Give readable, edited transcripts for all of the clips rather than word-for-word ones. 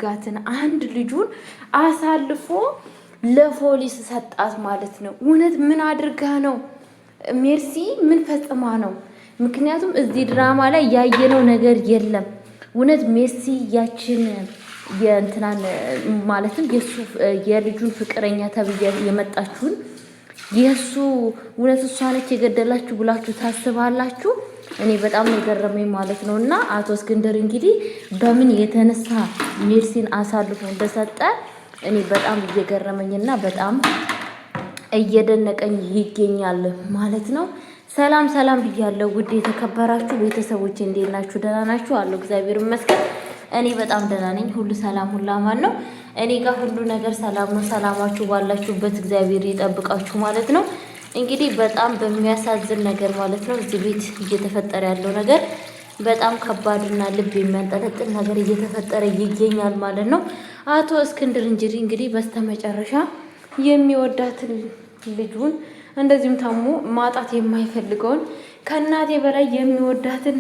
ጋትን አንድ ልጁን አሳልፎ ለፖሊስ ሰጣት ማለት ነው። እውነት ምን አድርጋ ነው? ሜርሲ ምን ፈጽማ ነው? ምክንያቱም እዚህ ድራማ ላይ ያየነው ነገር የለም። እውነት ሜርሲ ያችን የእንትናን ማለትም የልጁን ፍቅረኛ ተብዬ የመጣችሁን የሱ እውነት እሷ ነች የገደላችሁ ብላችሁ ታስባላችሁ? እኔ በጣም የገረመኝ ማለት ነው። እና አቶ እስክንድር እንግዲህ በምን የተነሳ ሜርሲን አሳልፎ እንደሰጠ እኔ በጣም እየገረመኝና በጣም እየደነቀኝ ይገኛል ማለት ነው። ሰላም ሰላም ብያለሁ ውድ የተከበራችሁ ቤተሰቦች፣ እንዴት ናችሁ? ደህና ናችሁ? አለሁ እግዚአብሔር ይመስገን። እኔ በጣም ደህና ነኝ። ሁሉ ሰላም ሁሉ አማን ነው። እኔ ጋር ሁሉ ነገር ሰላም ነው። ሰላማችሁ ባላችሁበት እግዚአብሔር ይጠብቃችሁ ማለት ነው። እንግዲህ በጣም በሚያሳዝን ነገር ማለት ነው እዚህ ቤት እየተፈጠረ ያለው ነገር በጣም ከባድና ልብ የሚያንጠለጥል ነገር እየተፈጠረ ይገኛል ማለት ነው። አቶ እስክንድር እንግዲህ በስተመጨረሻ የሚወዳትን ልጁን እንደዚሁም ታሞ ማጣት የማይፈልገውን ከእናቴ በላይ የሚወዳትን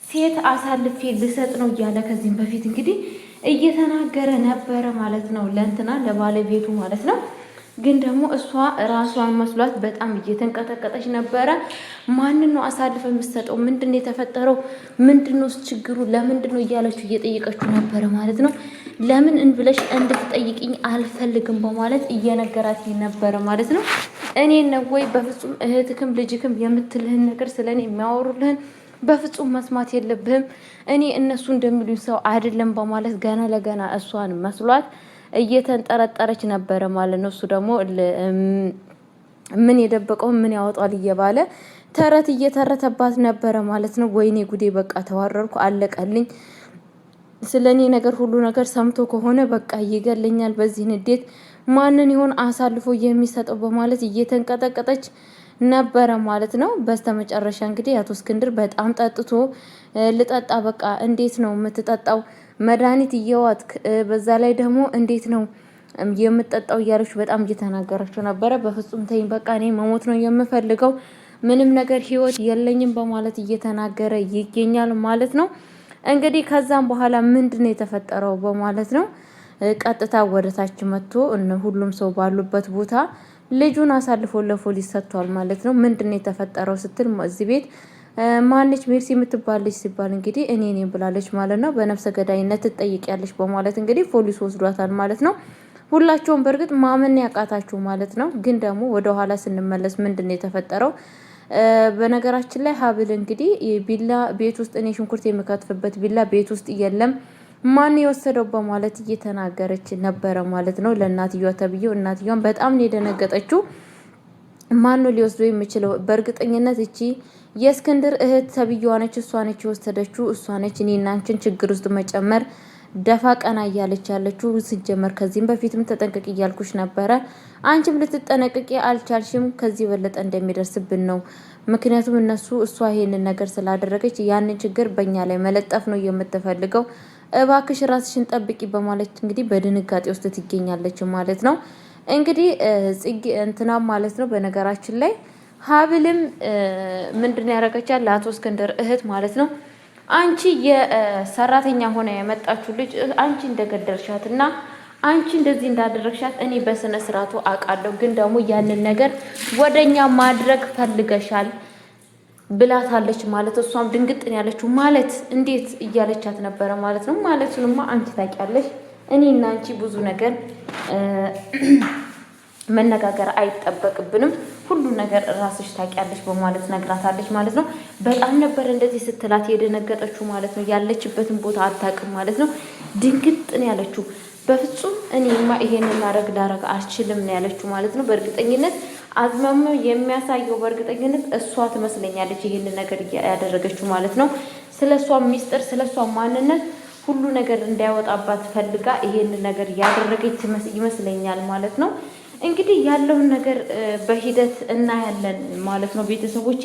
ሴት አሳልፌ ልሰጥ ነው እያለ ከዚህም በፊት እንግዲህ እየተናገረ ነበረ ማለት ነው። ለእንትና ለባለቤቱ ማለት ነው። ግን ደግሞ እሷ ራሷን መስሏት በጣም እየተንቀጠቀጠች ነበረ። ማንን ነው አሳልፈ የምትሰጠው? ምንድን ነው የተፈጠረው? ምንድን ነው ችግሩ? ለምንድን ነው እያለችው እየጠየቀችው ነበረ ማለት ነው። ለምን እንብለሽ እንድትጠይቅኝ አልፈልግም በማለት እየነገራት ነበረ ማለት ነው። እኔ ነው ወይ በፍጹም እህትክም ልጅክም የምትልህን ነገር ስለኔ የሚያወሩልህን በፍጹም መስማት የለብህም። እኔ እነሱ እንደሚሉኝ ሰው አይደለም በማለት ገና ለገና እሷን መስሏት እየተንጠረጠረች ነበረ ማለት ነው። እሱ ደግሞ ምን የደበቀው ምን ያወጣል እየባለ ተረት እየተረተባት ነበረ ማለት ነው። ወይኔ ጉዴ በቃ ተዋረርኩ፣ አለቀልኝ። ስለኔ ነገር ሁሉ ነገር ሰምቶ ከሆነ በቃ ይገለኛል። በዚህ ንዴት ማንን ይሆን አሳልፎ የሚሰጠው በማለት እየተንቀጠቀጠች ነበረ ማለት ነው። በስተመጨረሻ እንግዲህ አቶ እስክንድር በጣም ጠጥቶ ልጠጣ በቃ እንዴት ነው የምትጠጣው? መድኃኒት እየዋጥክ በዛ ላይ ደግሞ እንዴት ነው የምትጠጣው? እያለች በጣም እየተናገረችው ነበረ። በፍጹም ተይኝ በቃ እኔ መሞት ነው የምፈልገው፣ ምንም ነገር ህይወት የለኝም በማለት እየተናገረ ይገኛል ማለት ነው። እንግዲህ ከዛም በኋላ ምንድን ነው የተፈጠረው በማለት ነው ቀጥታ ወደታች መጥቶ ሁሉም ሰው ባሉበት ቦታ ልጁን አሳልፎ ለፖሊስ ሰጥቷል ማለት ነው። ምንድን ነው የተፈጠረው ስትል እዚህ ቤት ማንች ሜርሲ የምትባለች ሲባል እንግዲህ እኔ ብላለች ማለት ነው። በነፍሰ ገዳይነት ትጠይቂያለሽ በማለት እንግዲህ ፖሊስ ወስዷታል ማለት ነው። ሁላቸውም በእርግጥ ማመን ያቃታችሁ ማለት ነው። ግን ደግሞ ወደ ኋላ ስንመለስ ምንድን ነው የተፈጠረው? በነገራችን ላይ ሀብል እንግዲህ ቢላ ቤት ውስጥ እኔ ሽንኩርት የምከትፍበት ቢላ ቤት ውስጥ የለም፣ ማን የወሰደው በማለት እየተናገረች ነበረ ማለት ነው ለእናትየዋ ተብዬው። እናትየዋን በጣም ነው የደነገጠችው። ማን ነው ሊወስደው የሚችለው? በእርግጠኝነት እቺ የእስክንድር እህት ተብዬዋ ነች፣ እሷ ነች የወሰደችው፣ እሷ ነች እኔና አንቺን ችግር ውስጥ መጨመር ደፋ ቀና እያለች ያለችው። ሲጀመር ከዚህም በፊትም ተጠንቀቂ እያልኩሽ ነበረ፣ አንቺም ልትጠነቅቂ አልቻልሽም። ከዚህ በለጠ እንደሚደርስብን ነው። ምክንያቱም እሷ ይሄንን ነገር ስላደረገች ያንን ችግር በእኛ ላይ መለጠፍ ነው የምትፈልገው። እባክሽ ራስሽን ጠብቂ በማለት እንግዲህ በድንጋጤ ውስጥ ትገኛለች ማለት ነው። እንግዲህ ጽጌ እንትና ማለት ነው። በነገራችን ላይ ሀብልም ምንድን ያደረገቻል ለአቶ እስክንድር እህት ማለት ነው፣ አንቺ የሰራተኛ ሆነ የመጣችው ልጅ አንቺ እንደገደልሻት እና አንቺ እንደዚህ እንዳደረግሻት እኔ በስነ ስርዓቱ አውቃለሁ፣ ግን ደግሞ ያንን ነገር ወደኛ ማድረግ ፈልገሻል ብላታለች ማለት። እሷም ድንግጥን ያለችው ማለት እንዴት እያለቻት ነበረ ማለት ነው። ማለቱንማ አንቺ ታውቂያለሽ፣ እኔና አንቺ ብዙ ነገር መነጋገር አይጠበቅብንም፣ ሁሉ ነገር ራስሽ ታውቂያለሽ በማለት ነግራታለች ማለት ነው። በጣም ነበር እንደዚህ ስትላት የደነገጠችው ማለት ነው። ያለችበትን ቦታ አታውቅም ማለት ነው። ድንግጥን ያለችው በፍጹም እኔማ ይሄንን ላረግ አልችልም ነው ያለችው ማለት ነው። በእርግጠኝነት አዝማሙ የሚያሳየው በእርግጠኝነት እሷ ትመስለኛለች ይሄንን ነገር ያደረገችው ማለት ነው። ስለሷ ሚስጥር ስለሷ ማንነት ሁሉ ነገር እንዳይወጣባት ፈልጋ ይሄንን ነገር ያደረገች ይመስለኛል ማለት ነው። እንግዲህ ያለውን ነገር በሂደት እናያለን ማለት ነው ቤተሰቦቼ።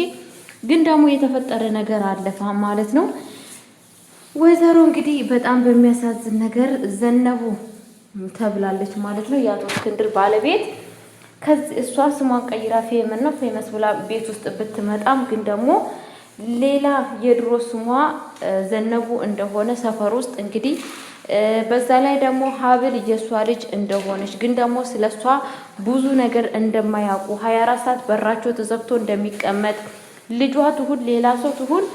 ግን ደግሞ የተፈጠረ ነገር አለፈ ማለት ነው። ወይዘሮ እንግዲህ በጣም በሚያሳዝን ነገር ዘነቡ ተብላለች ማለት ነው። የአቶ እስክንድር ባለቤት ከዚህ እሷ ስሟን ቀይራ ፌመስ ብላ ቤት ውስጥ ብትመጣም ግን ደግሞ ሌላ የድሮ ስሟ ዘነቡ እንደሆነ ሰፈር ውስጥ እንግዲህ በዛ ላይ ደግሞ ሀብል የሷ ልጅ እንደሆነች ግን ደግሞ ስለሷ ብዙ ነገር እንደማያውቁ 24 ሰዓት በራቸው ተዘግቶ እንደሚቀመጥ ልጇ ትሁን ሌላ ሰው ትሁን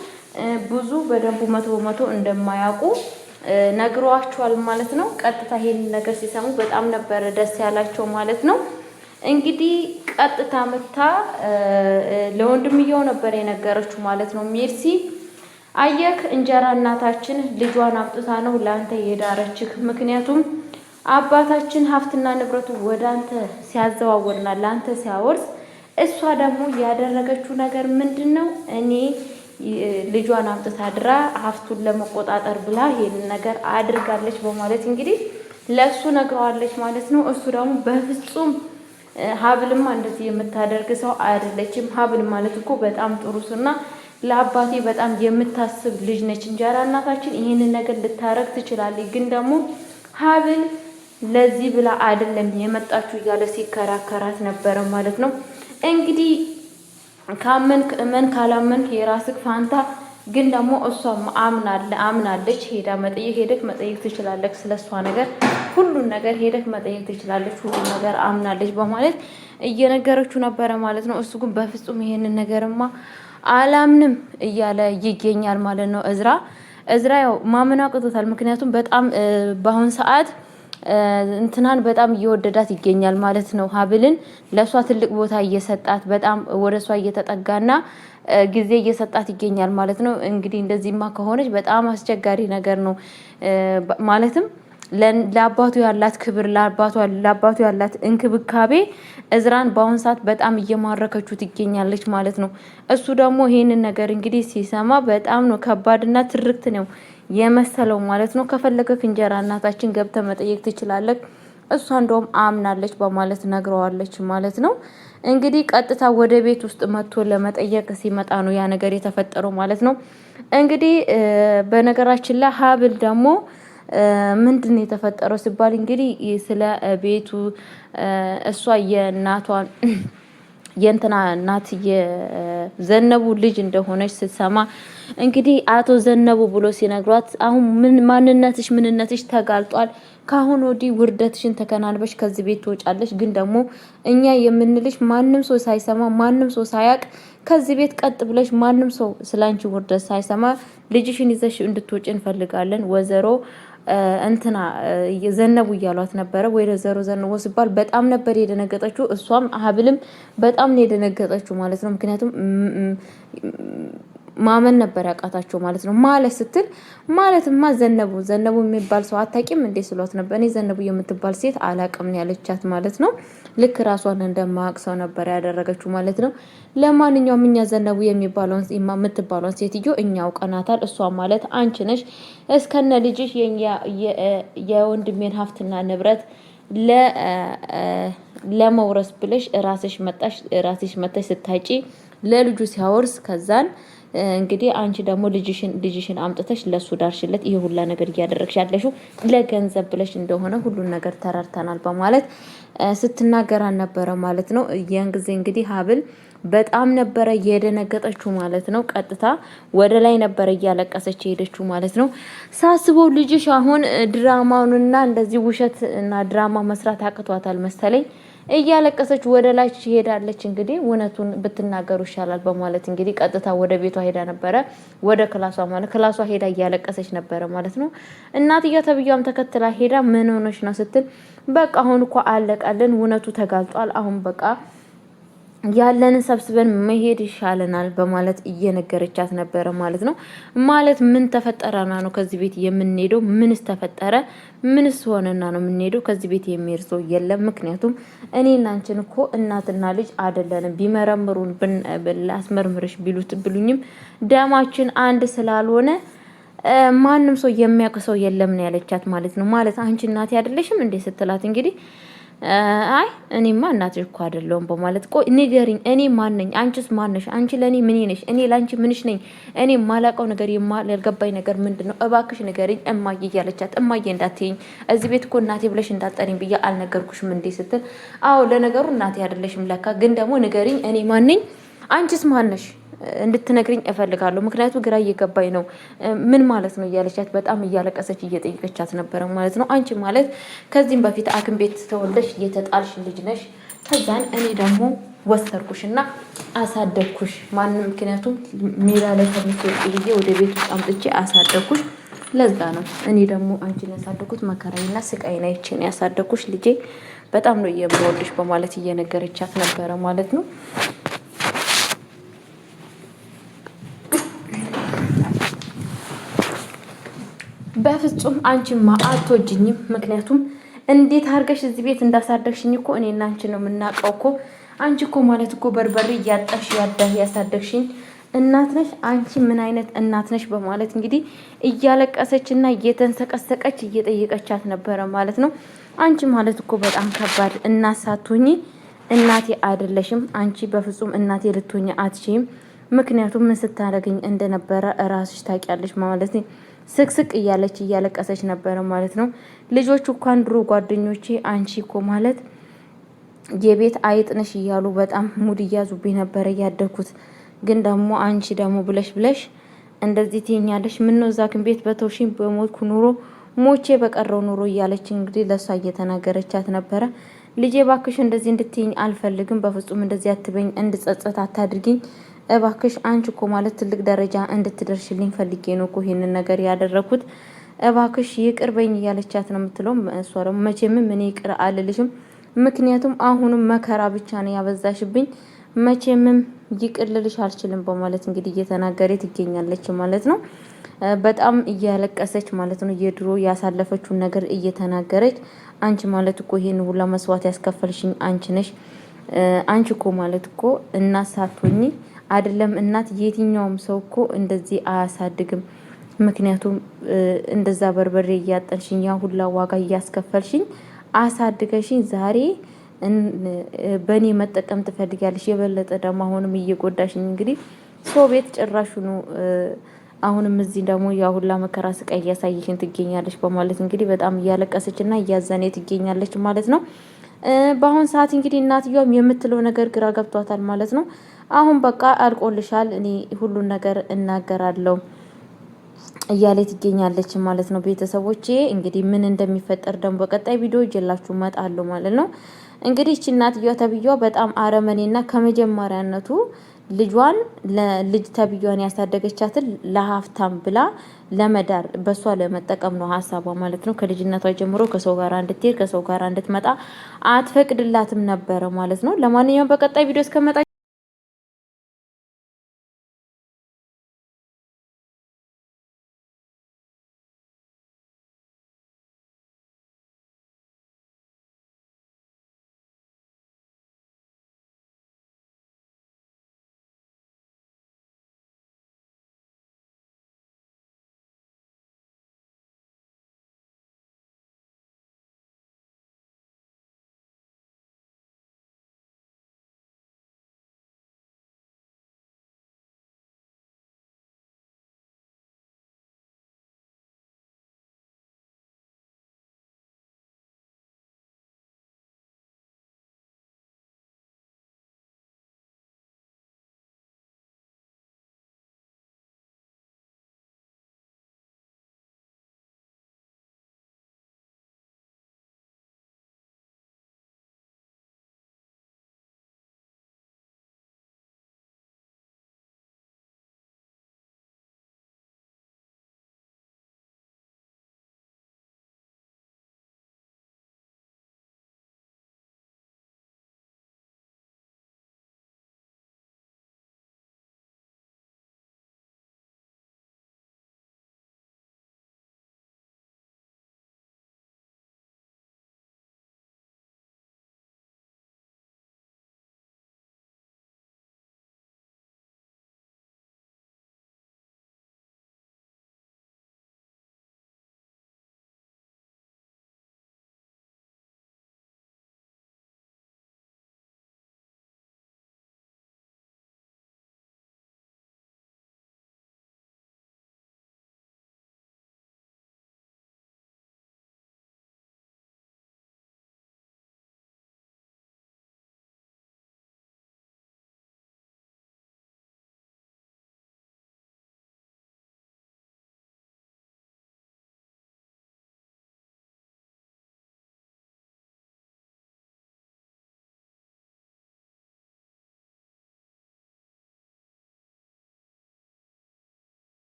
ብዙ በደንቡ 100% እንደማያውቁ ነግሯቸዋል ማለት ነው። ቀጥታ ይሄን ነገር ሲሰሙ በጣም ነበር ደስ ያላቸው ማለት ነው። እንግዲህ ቀጥታ መታ ለወንድምየው ነበር የነገረችው ማለት ነው። ሜርሲ አየክ እንጀራ እናታችን ልጇን አምጥታ ነው ላንተ የዳረችክ። ምክንያቱም አባታችን ሀብትና ንብረቱ ወደ አንተ ሲያዘዋወርና ላንተ ሲያወርስ እሷ ደግሞ ያደረገችው ነገር ምንድነው? እኔ ልጇን አምጥታ ድራ ሀብቱን ለመቆጣጠር ብላ ይሄን ነገር አድርጋለች በማለት እንግዲህ ለሱ ነግረዋለች ማለት ነው። እሱ ደግሞ በፍጹም ሀብልማ እንደዚህ የምታደርግ ሰው አይደለችም። ሀብል ማለት እኮ በጣም ጥሩ እና ለአባቴ በጣም የምታስብ ልጅ ነች። እንጀራ እናታችን ይሄንን ነገር ልታረግ ትችላለች፣ ግን ደግሞ ሀብል ለዚህ ብላ አይደለም የመጣችሁ እያለ ሲከራከራት ነበረ ማለት ነው። እንግዲህ ካመንክ እመን፣ ካላመንክ የራስክ ፋንታ። ግን ደግሞ እሷም አምናለች። ሄደክ መጠየቅ ትችላለች። ስለሷ ነገር ሁሉን ነገር ሄደክ መጠየቅ ትችላለች። ሁሉን ነገር አምናለች በማለት እየነገረችው ነበረ ማለት ነው። እሱ ግን በፍጹም ይሄንን ነገርማ አላምንም እያለ ይገኛል ማለት ነው። እዝራ ያው ማመን አቅቶታል። ምክንያቱም በጣም በአሁን ሰዓት እንትናን በጣም እየወደዳት ይገኛል ማለት ነው። ሀብልን ለሷ ትልቅ ቦታ እየሰጣት በጣም ወደሷ እየተጠጋና ጊዜ እየሰጣት ይገኛል ማለት ነው። እንግዲህ እንደዚህማ ከሆነች በጣም አስቸጋሪ ነገር ነው። ማለትም ለአባቱ ያላት ክብር፣ ለአባቱ ያላት እንክብካቤ እዝራን በአሁን ሰዓት በጣም እየማረከችው ትገኛለች ማለት ነው። እሱ ደግሞ ይሄንን ነገር እንግዲህ ሲሰማ በጣም ነው ከባድና ትርክት ነው የመሰለው ማለት ነው። ከፈለገክ እንጀራ እናታችን ገብተ መጠየቅ ትችላለህ፣ እሷ እንደውም አምናለች በማለት ነግረዋለች ማለት ነው። እንግዲህ ቀጥታ ወደ ቤት ውስጥ መጥቶ ለመጠየቅ ሲመጣ ነው ያ ነገር የተፈጠረው ማለት ነው። እንግዲህ በነገራችን ላይ ሀብል ደግሞ ምንድን ነው የተፈጠረው ሲባል እንግዲህ ስለ ቤቱ እሷ የእናቷን የእንትና እናት የዘነቡ ልጅ እንደሆነች ስትሰማ እንግዲህ አቶ ዘነቡ ብሎ ሲነግሯት አሁን ምንነትሽ ተጋልጧል፣ ካሁን ወዲህ ውርደትሽን ተከናንበሽ ከዚህ ቤት ትወጫለሽ። ግን ደግሞ እኛ የምንልሽ ማንም ሰው ሳይሰማ ማንም ሰው ሳያቅ ከዚህ ቤት ቀጥ ብለሽ ማንም ሰው ስላንቺ ውርደት ሳይሰማ ልጅሽን ይዘሽ እንድትወጪ እንፈልጋለን። ወዘሮ እንትና ዘነቡ እያሏት ነበረ። ወይ ወይዘሮ ዘነቡ ሲባል በጣም ነበር የደነገጠችው። እሷም ሀብልም በጣም ነው የደነገጠችው ማለት ነው። ምክንያቱም ማመን ነበር ያቃታቸው ማለት ነው። ማለት ስትል ማለትማ ዘነቡ የሚባል ሰው አታቂም እንዴ ስሏት ነበር። እኔ ዘነቡ የምትባል ሴት አላቅም ያለቻት ማለት ነው። ልክ ራሷን እንደማያውቅ ሰው ነበር ያደረገችው ማለት ነው። ለማንኛውም እኛ ዘነቡ የምትባለውን ሴትዮ እኛ አውቀናታል። እሷ ማለት አንቺ ነሽ። እስከነ ልጅሽ የወንድሜን ሀብትና ንብረት ለመውረስ ብለሽ ራስሽ መጣሽ ስታጪ ለልጁ ሲያወርስ ከዛን እንግዲህ አንቺ ደግሞ ልጅሽን አምጥተሽ ለሱ ዳርሽለት። ይሄ ሁላ ነገር እያደረግሽ ያለሽው ለገንዘብ ብለሽ እንደሆነ ሁሉን ነገር ተረድተናል በማለት ስትናገራ ነበረ ማለት ነው። ያን ጊዜ እንግዲህ ሀብል በጣም ነበረ የደነገጠችው ማለት ነው። ቀጥታ ወደ ላይ ነበረ እያለቀሰች ሄደችው ማለት ነው። ሳስበው ልጅሽ አሁን ድራማውንና እንደዚህ ውሸት እና ድራማ መስራት አቅቷታል መሰለኝ። እያለቀሰች ወደ ላይ ሄዳለች። እንግዲህ እውነቱን ብትናገሩ ይሻላል በማለት እንግዲህ ቀጥታ ወደ ቤቷ ሄዳ ነበረ። ወደ ክላሷ ሄዳ እያለቀሰች ነበረ ማለት ነው። እናትዬ ተብያም ተከትላ ሄዳ ምን ሆነሽ ነው ስትል በቃ አሁን እኮ አለቀልን፣ እውነቱ ተጋልጧል። አሁን በቃ ያለንን ሰብስበን መሄድ ይሻለናል በማለት እየነገረቻት ነበረ ማለት ነው። ማለት ምን ተፈጠረና ነው ከዚህ ቤት የምንሄደው? ምንስ ተፈጠረ? ምንስ ሆነና ነው የምንሄደው? ከዚህ ቤት የሚሄድ ሰው የለም። ምክንያቱም እኔና አንቺን እኮ እናትና ልጅ አይደለንም። ቢመረምሩን ላስመርምርሽ ብሉኝም ደማችን አንድ ስላልሆነ ማንም ሰው የሚያውቅ ሰው የለም ነው ያለቻት ማለት ነው። ማለት አንቺ እናቴ አይደለሽም እንዴ ስትላት እንግዲህ አይ እኔማ እናትሽ እኮ አይደለሁም በማለት ቆይ ንገሪኝ፣ እኔ ማን ነኝ? አንቺስ ማን ነሽ? አንቺ ለኔ ምን ነሽ? እኔ ላንቺ ምንሽ ነኝ? እኔ ማላቀው ነገር ያልገባኝ ነገር ምንድነው? እባክሽ ንገሪኝ እማዬ እያለቻት፣ እማዬ እንዳትይኝ እዚህ ቤት እኮ እናቴ ብለሽ እንዳጠሪኝ ብዬ አልነገርኩሽም እንዴ ስትል፣ አዎ ለነገሩ እናቴ አይደለሽም ለካ፣ ግን ደግሞ ንገሪኝ እኔ ማን ነኝ? አንቺስ ማነሽ እንድትነግሪኝ እፈልጋለሁ። ምክንያቱም ግራ እየገባኝ ነው። ምን ማለት ነው እያለቻት በጣም እያለቀሰች እየጠየቀቻት ነበረ ማለት ነው። አንቺ ማለት ከዚህም በፊት ሐኪም ቤት ተወልደሽ የተጣልሽ ልጅ ነሽ። ከዛን እኔ ደግሞ ወሰርኩሽና አሳደግኩሽ። ማንም ምክንያቱም ሜዳ ላይ ከምትወጪ ብዬ ወደ ቤት ውስጥ አምጥቼ አሳደግኩሽ። ለዛ ነው እኔ ደግሞ አንቺን ያሳደግኩት መከራዬና ስቃይን አይቼ ነው ያሳደግኩሽ ልጄ፣ በጣም ነው የምወድሽ በማለት እየነገረቻት ነበረ ማለት ነው። በፍጹም አንቺማ አትወጂኝም። ምክንያቱም እንዴት አድርገሽ እዚህ ቤት እንዳሳደግሽኝ እኮ እኔና አንቺ ነው የምናውቀው እኮ። አንቺ እኮ ማለት እኮ በርበሬ እያጠብሽ ያሳደግሽኝ እናት ነሽ። አንቺ ምን አይነት እናት ነሽ? በማለት እንግዲህ እያለቀሰችና እየተንሰቀሰቀች እየጠየቀቻት ነበረ ማለት ነው። አንቺ ማለት እኮ በጣም ከባድ እናት ሳትሆኚ እናቴ አይደለሽም። አንቺ በፍጹም እናቴ ልትሆኚ አትችይም። ምክንያቱም ምን ስታደርገኝ እንደነበረ እራስሽ ታውቂያለሽ ማለት ነው። ስቅስቅ እያለች እያለቀሰች ነበረ ማለት ነው። ልጆቹ እንኳን ድሮ ጓደኞቼ አንቺ እኮ ማለት የቤት አይጥነሽ እያሉ በጣም ሙድ እያዙብኝ ነበረ እያደግኩት። ግን ደግሞ አንቺ ደግሞ ብለሽ እንደዚህ ትይኛለሽ። ምነው እዛ ግን ቤት በተውሽኝ በሞትኩ ኑሮ ሞቼ በቀረው ኑሮ እያለች እንግዲህ ለሷ እየተናገረቻት ነበረ። ልጄ ባክሽ እንደዚህ እንድትይኝ አልፈልግም። በፍጹም እንደዚህ አትበኝ፣ እንድጸጸት አታድርጊኝ እባክሽ። አንቺ እኮ ማለት ትልቅ ደረጃ እንድትደርሽልኝ ፈልጌ ነው እኮ ይሄንን ነገር ያደረኩት። እባክሽ ይቅር በኝ እያለቻት ነው የምትለው። እሷ ደግሞ መቼም ምን ይቅር አልልሽም፣ ምክንያቱም አሁንም መከራ ብቻ ነው ያበዛሽብኝ፣ መቼምም ይቅር ልልሽ አልችልም በማለት እንግዲህ እየተናገረ ትገኛለች ማለት ነው። በጣም እያለቀሰች ማለት ነው። የድሮ ያሳለፈችውን ነገር እየተናገረች አንቺ ማለት እኮ ይሄን ሁላ መስዋዕት ያስከፈልሽኝ አንቺ ነሽ። አንቺ እኮ ማለት እኮ እናት ሳትሆኚ አይደለም እናት የትኛውም ሰው እኮ እንደዚህ አያሳድግም። ምክንያቱም እንደዛ በርበሬ እያጠንሽኝ ያ ሁላ ዋጋ እያስከፈልሽኝ አሳድገሽኝ ዛሬ በእኔ መጠቀም ትፈልጊያለሽ። የበለጠ ደግሞ አሁንም እየጎዳሽኝ እንግዲህ ሰው ቤት ጭራሹኑ አሁንም እዚህ ደግሞ ያ ሁላ መከራ ስቃይ እያሳየሽን ትገኛለች በማለት እንግዲህ በጣም እያለቀሰችና እያዘነ ትገኛለች ማለት ነው። በአሁን ሰዓት እንግዲህ እናትየውም የምትለው ነገር ግራ ገብቷታል ማለት ነው። አሁን በቃ አልቆልሻል፣ እኔ ሁሉን ነገር እናገራለሁ እያለ ትገኛለች ማለት ነው። ቤተሰቦቼ እንግዲህ ምን እንደሚፈጠር ደግሞ በቀጣይ ቪዲዮ ይዤላችሁ እመጣለሁ ማለት ነው። እንግዲህ እቺ እናትየዋ ተብዬዋ በጣም አረመኔና ከመጀመሪያነቱ ልጇን ለልጅ ተብዬዋን ያሳደገቻትን ለሀብታም ብላ ለመዳር በሷ ለመጠቀም ነው ሀሳቧ ማለት ነው። ከልጅነቷ ጀምሮ ከሰው ጋር እንድትሄድ ከሰው ጋር እንድትመጣ አትፈቅድላትም ነበረ ማለት ነው። ለማንኛውም በቀጣይ ቪዲዮ እስከመጣ